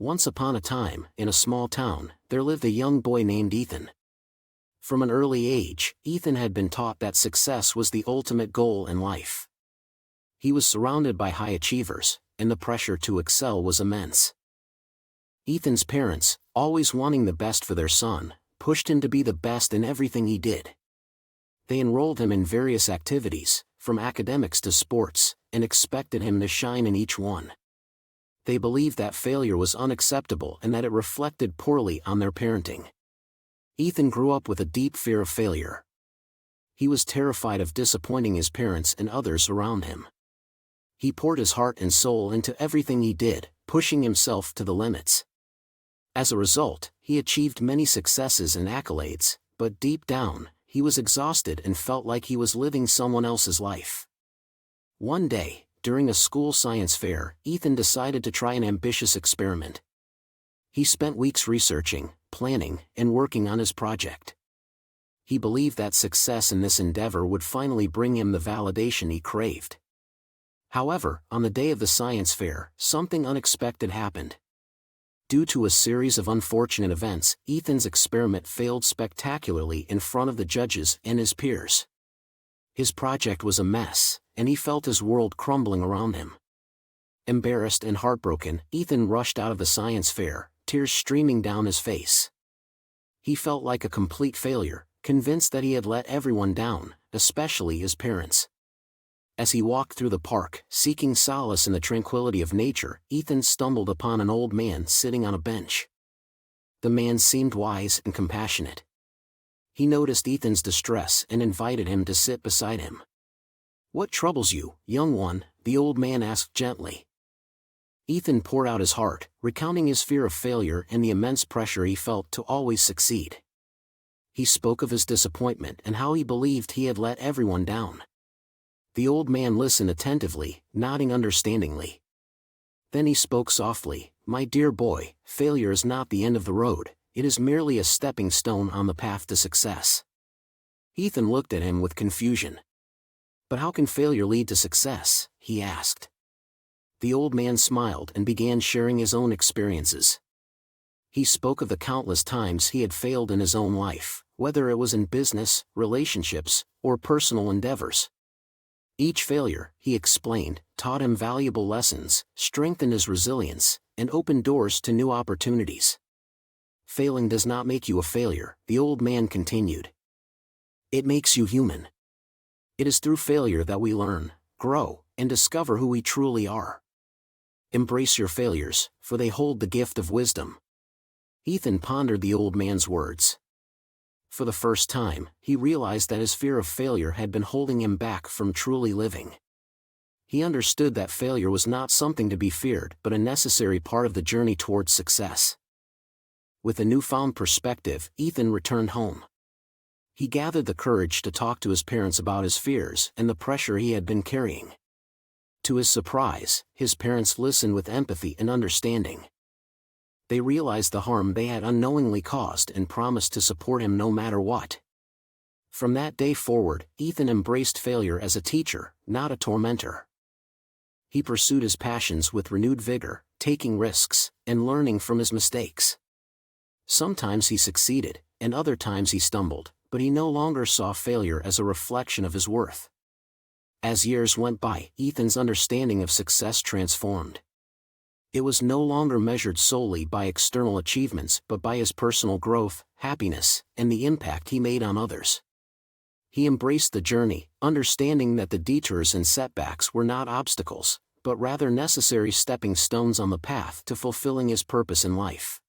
Once upon a time, in a small town, there lived a young boy named Ethan. From an early age, Ethan had been taught that success was the ultimate goal in life. He was surrounded by high achievers, and the pressure to excel was immense. Ethan's parents, always wanting the best for their son, pushed him to be the best in everything he did. They enrolled him in various activities, from academics to sports, and expected him to shine in each one. They believed that failure was unacceptable and that it reflected poorly on their parenting. Ethan grew up with a deep fear of failure. He was terrified of disappointing his parents and others around him. He poured his heart and soul into everything he did, pushing himself to the limits. As a result, he achieved many successes and accolades, but deep down, he was exhausted and felt like he was living someone else's life. One day, during a school science fair, Ethan decided to try an ambitious experiment. He spent weeks researching, planning, and working on his project. He believed that success in this endeavor would finally bring him the validation he craved. However, on the day of the science fair, something unexpected happened. Due to a series of unfortunate events, Ethan's experiment failed spectacularly in front of the judges and his peers. His project was a mess, and he felt his world crumbling around him. Embarrassed and heartbroken, Ethan rushed out of the science fair, tears streaming down his face. He felt like a complete failure, convinced that he had let everyone down, especially his parents. As he walked through the park, seeking solace in the tranquility of nature, Ethan stumbled upon an old man sitting on a bench. The man seemed wise and compassionate. He noticed Ethan's distress and invited him to sit beside him. "What troubles you, young one?" the old man asked gently. Ethan poured out his heart, recounting his fear of failure and the immense pressure he felt to always succeed. He spoke of his disappointment and how he believed he had let everyone down. The old man listened attentively, nodding understandingly. Then he spoke softly, "My dear boy, failure is not the end of the road, it is merely a stepping stone on the path to success." Ethan looked at him with confusion. "But how can failure lead to success?" he asked. The old man smiled and began sharing his own experiences. He spoke of the countless times he had failed in his own life, whether it was in business, relationships, or personal endeavors. Each failure, he explained, taught him valuable lessons, strengthened his resilience, and opened doors to new opportunities. "Failing does not make you a failure," the old man continued. "It makes you human. It is through failure that we learn, grow, and discover who we truly are. Embrace your failures, for they hold the gift of wisdom." Ethan pondered the old man's words. For the first time, he realized that his fear of failure had been holding him back from truly living. He understood that failure was not something to be feared but a necessary part of the journey towards success. With a newfound perspective, Ethan returned home. He gathered the courage to talk to his parents about his fears and the pressure he had been carrying. To his surprise, his parents listened with empathy and understanding. They realized the harm they had unknowingly caused and promised to support him no matter what. From that day forward, Ethan embraced failure as a teacher, not a tormentor. He pursued his passions with renewed vigor, taking risks, and learning from his mistakes. Sometimes he succeeded, and other times he stumbled, but he no longer saw failure as a reflection of his worth. As years went by, Ethan's understanding of success transformed. It was no longer measured solely by external achievements but by his personal growth, happiness, and the impact he made on others. He embraced the journey, understanding that the detours and setbacks were not obstacles, but rather necessary stepping stones on the path to fulfilling his purpose in life.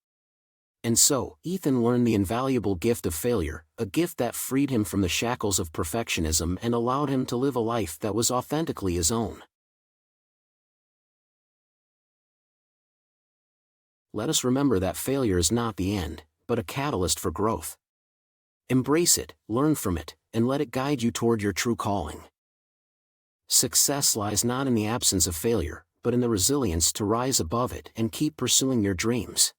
And so, Ethan learned the invaluable gift of failure, a gift that freed him from the shackles of perfectionism and allowed him to live a life that was authentically his own. Let us remember that failure is not the end, but a catalyst for growth. Embrace it, learn from it, and let it guide you toward your true calling. Success lies not in the absence of failure, but in the resilience to rise above it and keep pursuing your dreams.